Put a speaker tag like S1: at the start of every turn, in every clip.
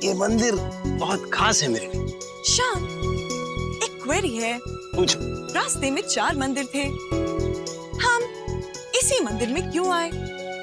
S1: ये मंदिर बहुत खास है मेरे लिए।
S2: शान, एक क्वेरी है।
S1: पूछो।
S2: रास्ते में 4 मंदिर थे, हम इसी मंदिर में क्यों आए?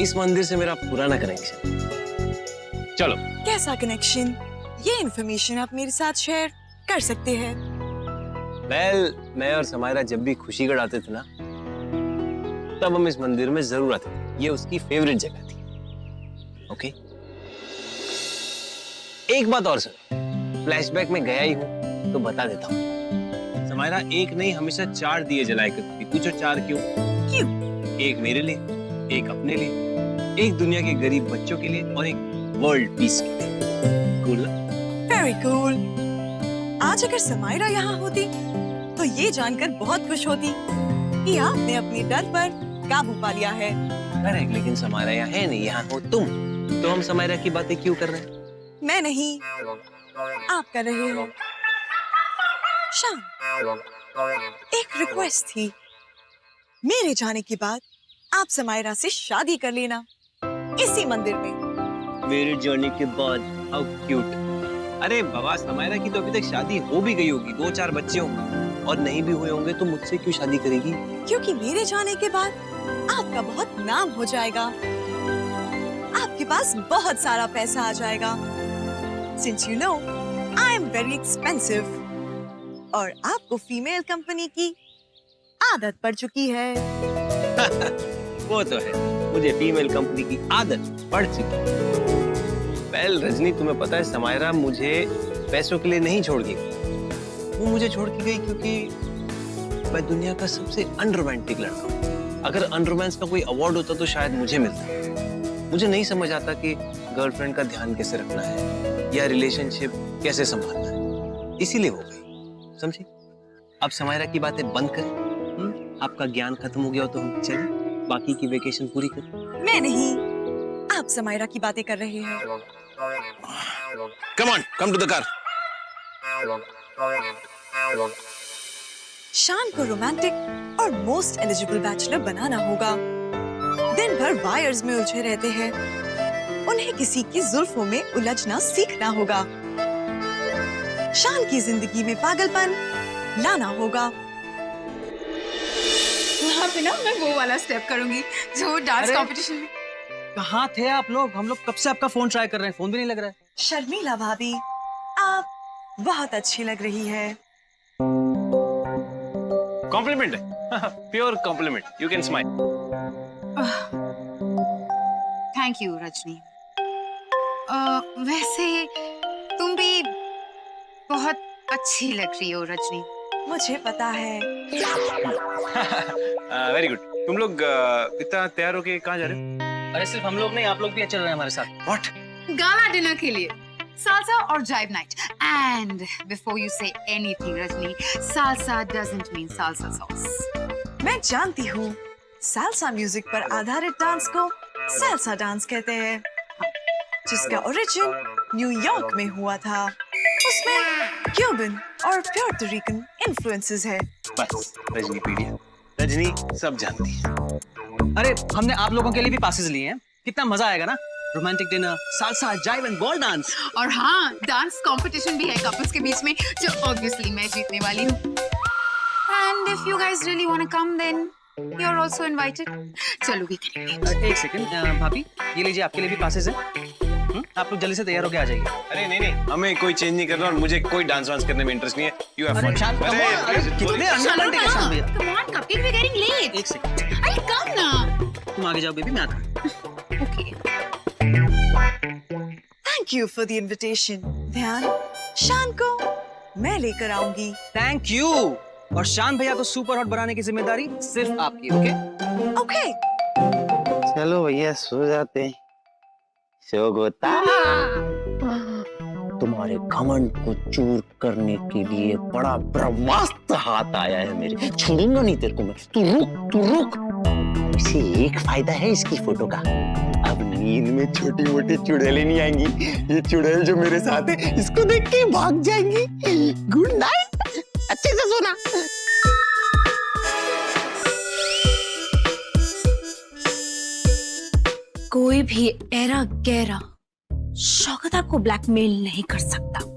S1: इस मंदिर से मेरा पुराना कनेक्शन है। चलो।
S2: कैसा कनेक्शन? ये इन्फॉर्मेशन आप मेरे साथ शेयर कर सकते हैं।
S1: मैं और समायरा जब भी खुशीगढ़ आते थे ना, तब हम इस मंदिर में जरूर आते थे। ये उसकी फेवरेट जगह थी। ओके। एक बात और सुनो, फ्लैशबैक में गया ही हूं तो बता देता हूँ। समायरा एक नहीं हमेशा 4 दिए जलाया करती थी। पूछो 4 क्यों?
S2: क्यों? एक
S1: मेरे लिए, एक अपने लिए, एक दुनिया के गरीब बच्चों के लिए और एक वर्ल्ड पीस के लिए। कूल ना?
S2: Very cool. आज अगर समायरा यहाँ होती तो ये जानकर बहुत खुश होती कि आपने अपने डर पर काबू पा लिया है।
S1: अरे लेकिन समायरा यहाँ है नहीं, यहाँ हो तुम। तो हम समायरा की बातें क्यों कर रहे हैं?
S2: मैं नहीं, आप कर रहे हो। शान, एक रिक्वेस्ट थी। मेरे जाने के बाद आप समायरा से शादी कर लेना, इसी मंदिर में।
S1: मेरे जाने के बाद? How cute. अरे बाबा, समायरा की तो अभी तक शादी हो भी गई होगी, 2-4 बच्चे होंगे, और नहीं भी हुए होंगे तो मुझसे क्यों शादी करेगी?
S2: क्योंकि मेरे जाने के बाद आपका बहुत नाम हो जाएगा, आपके पास बहुत सारा पैसा आ जाएगा। Since you know, I am very expensive, और आपको फीमेल कंपनी की आदत पड़ चुकी है।
S1: वो तो है, मुझे फीमेल कंपनी की आदत पड़ चुकी है। वेल रजनी, तुम्हें पता है समायरा मुझे पैसों के लिए नहीं छोड़ गई। वो मुझे छोड़ के गई क्योंकि मैं दुनिया का सबसे अनरोमांटिक लड़का हूँ। अगर अनरोमांस का कोई अवार्ड होता तो शायद मुझे मिलता। मुझे नहीं समझ आता कि गर्लफ्रेंड का ध्यान कैसे रखना है या रिलेशनशिप कैसे संभालना है, इसीलिए हो गई। समझी? अब समायरा की बातें बंद करें। आपका ज्ञान खत्म हो गया हो तो हम चलें, बाकी की वेकेशन पूरी करें।
S2: मैं नहीं, आप समायरा की बातें कर रहे हैं।
S1: Come on, come to the car.
S2: शान को रोमांटिक और मोस्ट एलिजिबल बैचलर बनाना होगा। दिन भर वायर्स में उलझे रहते हैं, उन्हें किसी की जुल्फों में उलझना सीखना होगा। शान की जिंदगी में पागलपन लाना होगा।
S3: वहाँ पे ना मैं वो वाला स्टेप करूंगी जो डांस कंपटीशन में।
S4: कहाँ थे आप लोग? हम लोग कब से आपका फोन ट्राई कर रहे हैं, फोन भी नहीं लग रहा है।
S2: शर्मिला भाभी, आप बहुत अच्छी लग रही है।
S1: कॉम्प्लीमेंट है, pure compliment. You can smile.
S3: Thank you Rajni. वैसे तुम भी बहुत अच्छी लग रही हो रजनी।
S2: मुझे पता है।
S1: Very good. तुम लोग इतना तैयार होके कहाँ जा रहे हो?
S4: अरे सिर्फ हम लोग नहीं, आप लोग भी चल रहे हैं हमारे साथ।
S1: What?
S3: गाला डिनर के लिए, सालसा और jive night. And before you say anything Rajni, salsa doesn't mean salsa sauce.
S2: मैं जानती हूँ, सालसा म्यूजिक पर आधारित डांस को सालसा डांस कहते हैं, जिसका ओरिजिन न्यूयॉर्क में हुआ था। उसमें क्यूबन और प्यूर्टोरिकन इन्फ्लुएंसेस है।
S1: बस रजनी पीडिया, रजनी सब जानती है।
S4: अरे हमने आप लोगों के लिए भी पासेस लिए हैं, कितना मजा आएगा ना। Romantic dinner, salsa, जाइव and ball dance.
S3: और हाँ, डांस कंपटीशन भी है कपल्स के बीच में, जो ऑब्वियसली मैं जीतने वाली हूँ। And if you guys really want to come then you are also invited. चलो भी करेंगे।
S4: एक सेकंड भाभी, ये लीजिए, आपके लिए भी पासेस हैं। आप लोग जल्दी से तैयार होके आ जाइए।
S1: अरे नहीं नहीं, हमें कोई चेंज नहीं करना और मुझे कोई डांस वांस करने में इंटरेस्ट नहीं है। You have fun.
S4: कितने अनरोमांटिक है शान भैया।
S3: Come on, cupcake we getting late.
S4: एक सेकंड,
S3: अरे कम ना।
S4: तुम आगे जाओ बेबी, मैं आता हूँ।
S3: Okay.
S2: Thank you for the invitation. ध्यान, शान को मैं लेकर आऊंगी।
S4: Thank you. और शान भैया को सुपर हॉट बनाने की जिम्मेदारी सिर्फ आपकी। Okay
S2: okay.
S5: चलो भैया सो जाते हैं। शोगोता, तुम्हारे घमंड को चूर करने के लिए बड़ा ब्रह्मास्त्र हाथ आया है मेरे। छोड़ूंगा नहीं तेरे को मैं। तू रुक, तू रुक। इसे एक फायदा है इसकी फोटो का, अब नींद में छोटी मोटी चुड़ैलें नहीं आएंगी। ये चुड़ैल जो मेरे साथ है, इसको देख के भाग जाएंगी। गुड नाइट, अच्छे से सोना।
S6: कोई भी ऐरा गैरा
S2: शौकत आपको ब्लैकमेल नहीं कर सकता।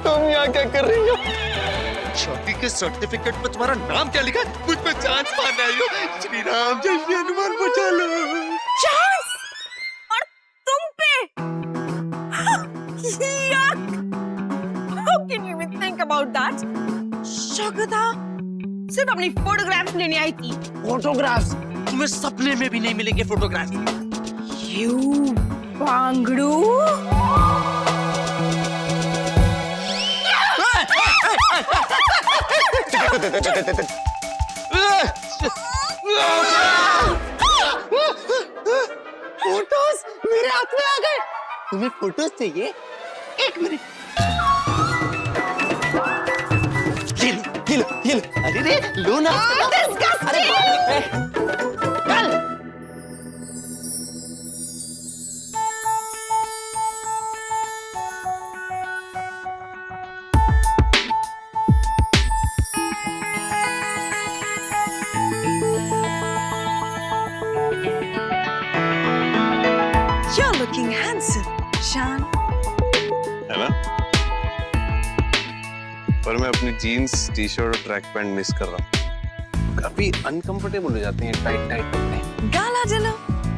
S1: तुम यहाँ क्या कर रही हो?
S6: शादी के सर्टिफिकेट पे तुम्हारा नाम क्या लिखा है? मुझ पे चांस मारने आई हो। श्री राम जय श्री हनुमान बचा लो।
S2: चांस और तुम पे। Yuck! How can you even think about that? Shaukat सिर्फ अपनी फोटोग्राफ्स लेने आई थी।
S5: फोटोग्राफ्स
S6: तुम्हें सपने में भी नहीं मिलेंगे फोटोग्राफ।
S2: You बांगड़ू।
S5: फोटोज मेरे हाथ में आ गए। तुम्हें फोटोज चाहिए? एक मिनट। ये लो। अरे रे लो ना। अरे चल।
S2: You're looking handsome, Shan.
S1: है ना? पर मैं अपनी जीन्स, टी शर्ट और ट्रैक पैंट मिस कर रहा हूँ। काफी अनकंफर्टेबल हो जाते हैं टाइट कपड़े।
S2: गाला डिनर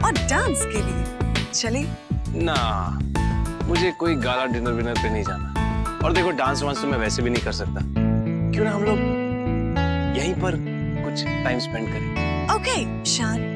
S2: और डांस के लिए चले।
S1: ना, मुझे कोई गाला डिनर विनर पे नहीं जाना। और देखो डांस वांस तो मैं वैसे भी नहीं कर सकता। क्यों ना हम लोग यहीं पर कुछ टाइम स्पेंड करें?
S2: Okay, Shan.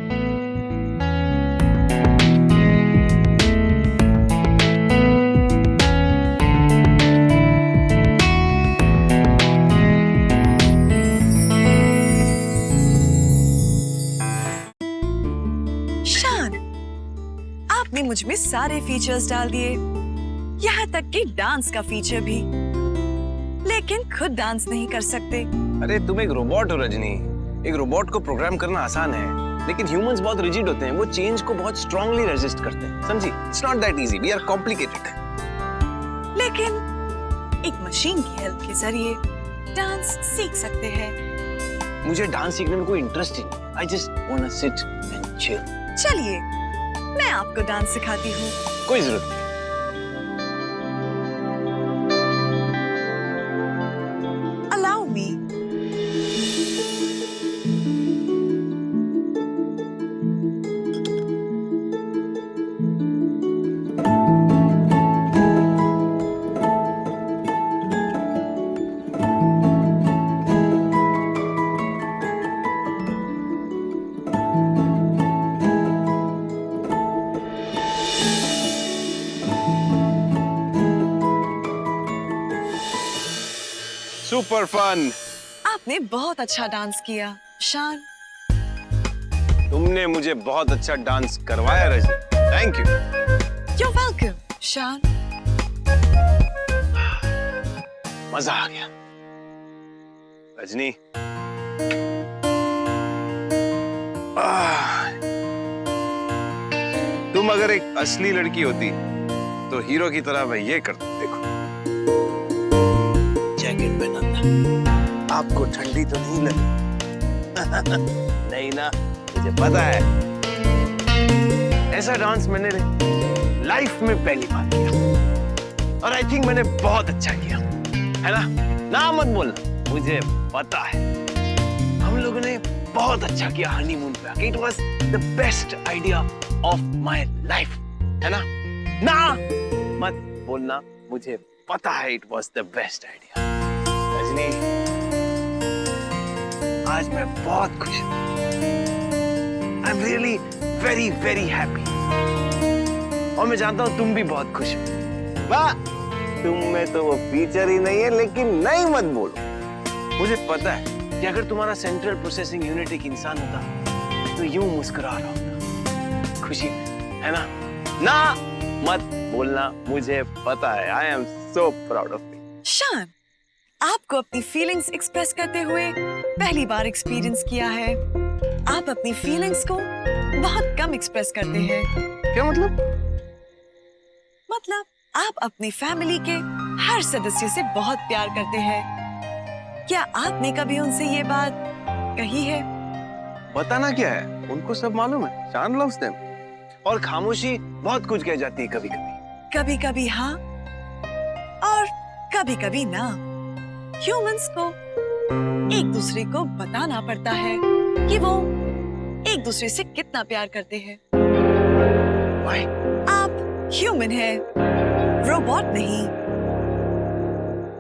S2: आपने मुझ में सारे फीचर्स डाल दिए, यहाँ तक कि डांस का फीचर भी, लेकिन खुद डांस नहीं कर सकते।
S1: अरे तुम एक रोबोट हो रजनी। एक रोबोट को प्रोग्राम करना आसान है, लेकिन ह्यूमंस बहुत रिजिड होते हैं। वो चेंज को बहुत स्ट्रांगली रेजिस्ट करते हैं, समझी? It's not that easy, we are complicated.
S2: लेकिन एक मशीन की हेल्प के जरिए डांस सीख सकते हैं।
S1: मुझे डांस सीखने में कोई इंटरेस्ट ही नहीं। I just want to sit and chill.
S2: चलिए मैं आपको डांस सिखाती हूँ।
S1: कोई जरूरत नहीं।
S2: Allow me.
S1: Super fun.
S2: आपने बहुत अच्छा डांस किया, शान।
S1: तुमने मुझे बहुत अच्छा डांस करवाया Rajni. Thank you.
S2: You're welcome, शान।
S1: मजा आ गया। रजनी, तुम अगर एक असली लड़की होती तो हीरो की तरह मैं ये करता। देखो, जैकेट पहना था। आपको ठंडी तो नहीं लगी? नहीं ना, मुझे पता है। ऐसा डांस मैंने लाइफ में पहली बार किया, और आई थिंक मैंने बहुत अच्छा किया, है ना? ना मत बोलना, मुझे पता है। हम लोगों ने बहुत अच्छा किया हनीमून पे आके। It was the best idea of my life, है ना? ना मत बोलना, मुझे पता है it was the best idea. Rajni, आज मैं बहुत खुश हूँ। I am really very very happy. और मैं जानता हूँ तुम भी बहुत खुश हो। वाह, तुम में तो वो फीचर ही नहीं है, लेकिन नहीं मत बोलो। मुझे पता है कि अगर तुम्हारा सेंट्रल प्रोसेसिंग यूनिट एक इंसान होता तो यूं मुस्कुरा रहा होता खुशी में, है ना? ना मत बोलना, मुझे पता है। I am so proud of you.
S2: शान, आपको अपनी फीलिंग्स एक्सप्रेस करते हुए पहली बार एक्सपीरियंस किया है। आप अपनी फीलिंग्स को बहुत कम एक्सप्रेस करते हैं।
S1: क्या मतलब?
S2: मतलब आप अपनी फैमिली के हर सदस्य से बहुत प्यार करते हैं। क्या आपने कभी उनसे ये बात कही है?
S1: बताना क्या है, उनको सब मालूम है। शान लव्स देम। और खामोशी बहुत कुछ कह जाती है कभी कभी।
S2: कभी कभी हाँ और कभी कभी ना। ह्यूमंस को एक दूसरे को बताना पड़ता है कि वो एक दूसरे से कितना प्यार करते हैं।
S1: Why?
S2: आप ह्यूमन हैं, रोबोट नहीं।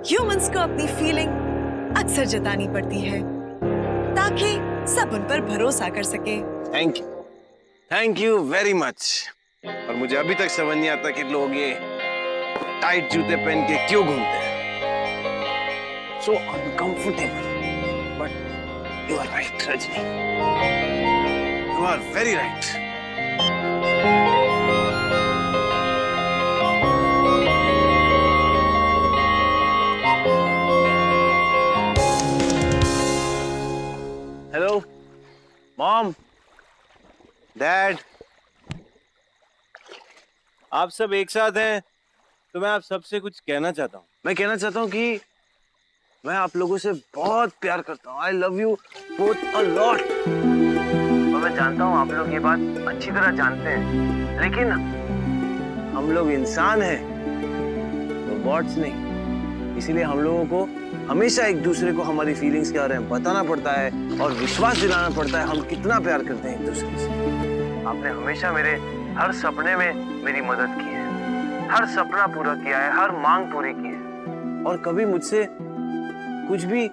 S2: ह्यूमंस को अपनी फीलिंग अक्सर जतानी पड़ती है ताकि सब उन पर भरोसा कर सके।
S1: Thank you very much. और मुझे अभी तक समझ नहीं आता कि लोग ये टाइट जूते पहन के क्यों घूमते हैं। So uncomfortable. But you are right, Rajni. You are very right. Hello, Mom, Dad. आप सब एक साथ हैं, तो मैं आप सबसे कुछ कहना चाहता हूँ। मैं कहना चाहता हूँ कि मैं आप लोगों से बहुत प्यार करता हूँ। I love you both a lot. और मैं जानता हूँ आप लोग ये बात अच्छी तरह जानते हैं, लेकिन हम लोग इंसान हैं, रोबोट्स नहीं। इसीलिए हम लोगों को हमेशा एक दूसरे को हमारी फीलिंग्स के बारे में बताना पड़ता है और विश्वास दिलाना पड़ता है हम कितना प्यार करते हैं एक दूसरे से। आपने हमेशा मेरे हर सपने में मेरी मदद की है, हर सपना पूरा किया है, हर मांग पूरी की है, और कभी मुझसे कुछ भी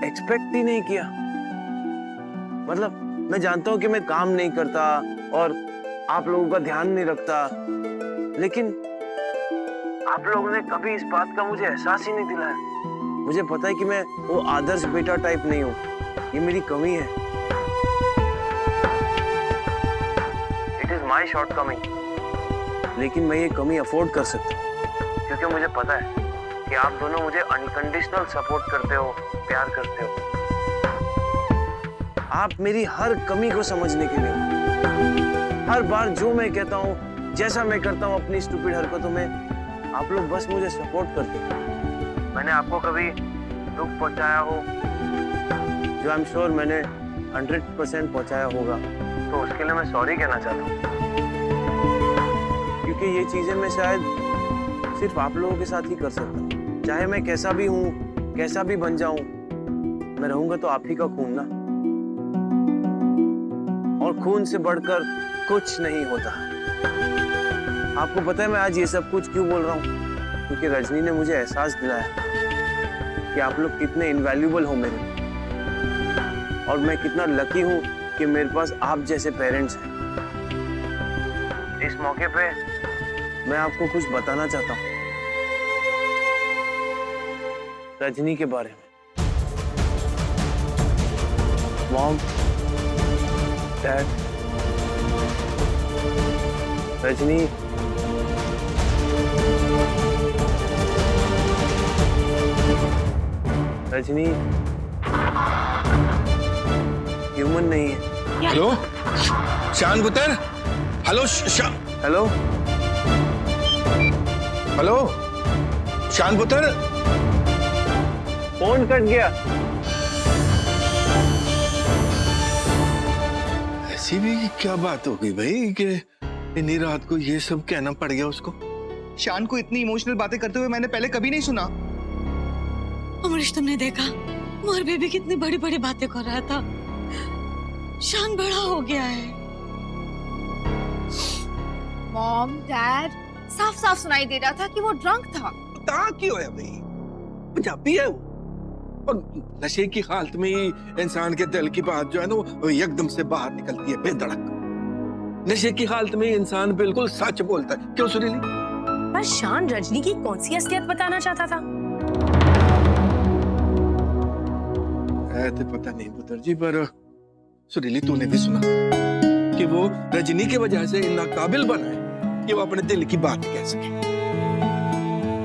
S1: एक्सपेक्ट ही नहीं किया। मतलब मैं जानता हूँ कि मैं काम नहीं करता और आप लोगों का ध्यान नहीं रखता, लेकिन आप लोगों ने कभी इस बात का मुझे एहसास ही नहीं दिलाया। मुझे पता है कि मैं वो आदर्श बेटा टाइप नहीं हूँ, ये मेरी कमी है। इट इज माई शॉर्टकमिंग, लेकिन मैं ये कमी अफोर्ड कर सकता हूँ क्योंकि मुझे पता है कि आप दोनों मुझे अनकंडीशनल सपोर्ट करते हो, प्यार करते हो। आप मेरी हर कमी को समझने के लिए हो। हर बार जो मैं कहता हूँ, जैसा मैं करता हूँ अपनी स्टूपिड हरकतों में, आप लोग बस मुझे सपोर्ट करते हो। मैंने आपको कभी दुख पहुंचाया हो, जो आई एम श्योर मैंने 100% पहुंचाया होगा, तो उसके लिए मैं सॉरी कहना चाहता हूँ, क्योंकि ये चीजें मैं शायद सिर्फ आप लोगों के साथ ही कर सकता हूँ। चाहे मैं कैसा भी हूँ, कैसा भी बन जाऊं, मैं रहूंगा तो आप ही का खून ना, और खून से बढ़कर कुछ नहीं होता। आपको पता है मैं आज ये सब कुछ क्यों बोल रहा हूँ? क्योंकि रजनी ने मुझे एहसास दिलाया कि आप लोग कितने इनवैल्यूएबल हो मेरे, और मैं कितना लकी हूँ कि मेरे पास आप जैसे पेरेंट्स हैं। इस मौके पे मैं आपको कुछ बताना चाहता हूँ रजनी के बारे में। Mom, dad, Rajni Rajni human नहीं है।
S7: हेलो शान पुत्र, हेलो
S1: हेलो
S7: हेलो शान पुत्र,
S1: फोन कट गया।
S7: ऐसी भी क्या बात हो गई भाई कि इतनी रात को ये सब कहना पड़ गया उसको?
S8: शान को इतनी इमोशनल बातें करते हुए मैंने पहले कभी नहीं सुना।
S9: अमरीश, तुमने देखा मोर बेबी कितनी बड़ी बड़ी बातें कर रहा था। शान बड़ा हो गया है।
S3: मॉम, डैड, साफ साफ सुनाई दे रहा था कि वो ड्रंक था।
S7: क्यों है भाई? पंजाबी है वो। और नशे की हालत में ही इंसान के दिल की बात जो है ना वो एकदम से बाहर निकलती है बेधड़क। नशे की हालत में इंसान बिल्कुल सच बोलता है। क्यों सुरीली?
S10: पर शान रजनी की कौन सी असलियत बताना चाहता था?
S7: तो पता नहीं पुत्र जी, पर सुरीली तूने भी सुना कि वो रजनी की वजह से इतना काबिल बना है कि वो अपने दिल की बात कह सके।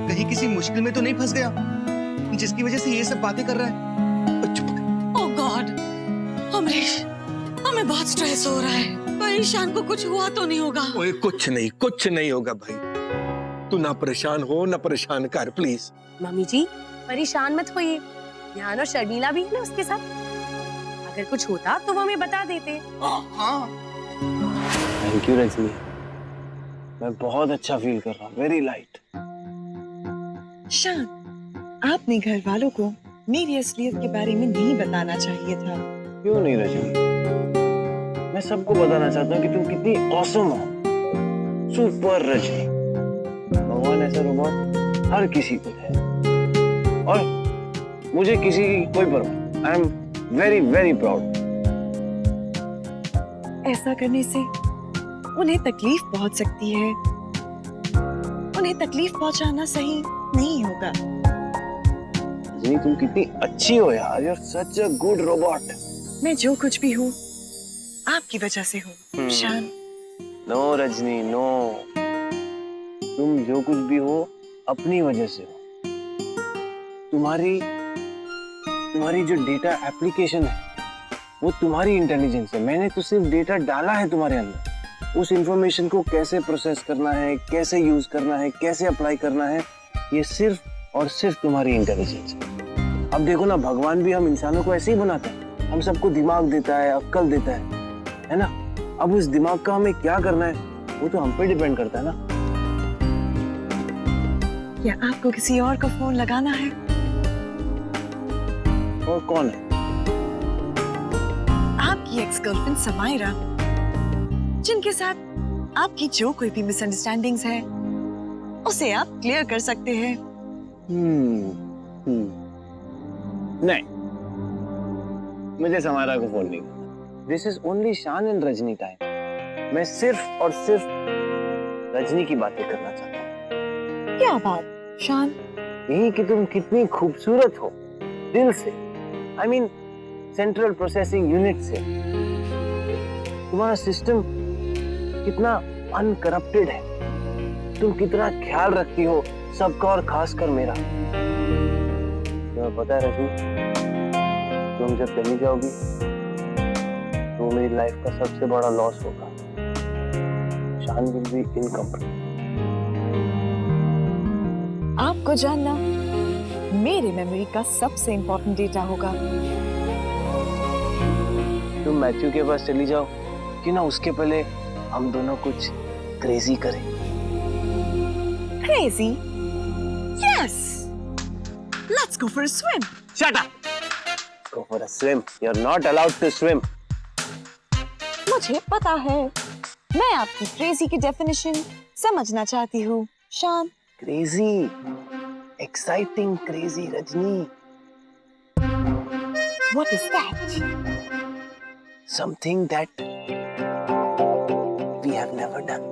S8: कहीं किसी मुश्किल में तो नहीं फंस गया जिसकी वजह से ये सब बातें कर रहा है?
S7: चुप कर।
S9: ओह गॉड, अमरीश, हमें बहुत स्ट्रेस हो रहा है। पर ईशान को कुछ हुआ तो नहीं होगा?
S7: ओए कुछ नहीं होगा भाई। तू ना परेशान हो, ना परेशान कर प्लीज।
S10: मम्मी जी परेशान मत होइए, ध्यान और शर्मिला भी है ना उसके साथ। अगर कुछ होता तो वो हमें बता देते।
S8: हाँ
S1: थैंक यू रजनी, मैं बहुत अच्छा फील कर रहा हूँ, वेरी लाइट।
S2: शान, आपने घर वालों को मेरी असलियत के बारे में नहीं बताना चाहिए था।
S1: क्यों नहीं रजनी, मैं सबको बताना चाहता हूँ कि तुम कितनी ऑसम हो, सुपर रजनी। भगवान ऐसा रोबोट हर किसी को दे, और मुझे किसी की कोई परवाह। I am very very proud.
S2: ऐसा करने से उन्हें तकलीफ पहुंच सकती है। उन्हें तकलीफ पहुंचाना सही नहीं होगा।
S1: रजनी तुम कितनी अच्छी हो यार, you are such a good robot.
S2: मैं जो कुछ भी हूँ आपकी वजह से हूँ शान।
S1: नो रजनी नो, तुम जो कुछ भी हो अपनी वजह से हो। तुम्हारी जो डेटा एप्लीकेशन है वो तुम्हारी इंटेलिजेंस है। मैंने तो सिर्फ डेटा डाला है तुम्हारे अंदर। उस इंफॉर्मेशन को कैसे प्रोसेस करना है, कैसे यूज करना है, कैसे अप्लाई करना है, ये सिर्फ और सिर्फ तुम्हारी इंटेलिजेंस है। अब देखो ना, भगवान भी हम इंसानों को ऐसे ही बनाता है। हम सबको दिमाग देता है, अक्ल देता है ना। अब उस दिमाग का हमें क्या करना है वो तो हम पे डिपेंड करता है ना।
S2: क्या आपको किसी और को फोन लगाना है?
S1: और कौन है?
S2: आपकी एक्स गर्लफ्रेंड समायरा, जिनके साथ आपकी जो कोई भी मिसअंडरस्टैंडिंग्स है उसे आप क्लियर कर सकते हैं।
S1: नहीं, मुझे समायरा को फोन नहीं करना। दिस इज ओनली शान एंड रजनी टाइम। मैं सिर्फ और सिर्फ रजनी की बातें करना चाहता हूँ।
S2: क्या बात शान?
S1: यही कि तुम कितनी खूबसूरत हो दिल से, I mean central processing unit से। तुम्हारा सिस्टम कितना अनकरप्टेड है, तुम कितना ख्याल रखती हो सबका और खासकर मेरा। तुम्हें पता है रजनी, तुम जब चली जाओगी तो मेरी लाइफ का सबसे बड़ा लॉस होगा। शान विल बी इनकम्प्लीट।
S2: आपको जानना मेरे मेमोरी का सबसे इंपॉर्टेंट डेटा होगा।
S1: तुम मैथ्यू के पास चली जाओ कि ना, उसके पहले हम दोनों कुछ क्रेजी करें।
S2: Crazy? Yes. Let's go for a swim.
S1: Shut up. Go for a swim. You're not allowed to swim.
S2: मुझे पता है, मैं आपकी क्रेजी की डेफिनेशन समझना चाहती हूँ शान।
S1: Crazy, exciting crazy Rajni.
S2: What is that?
S1: Something that we have never done.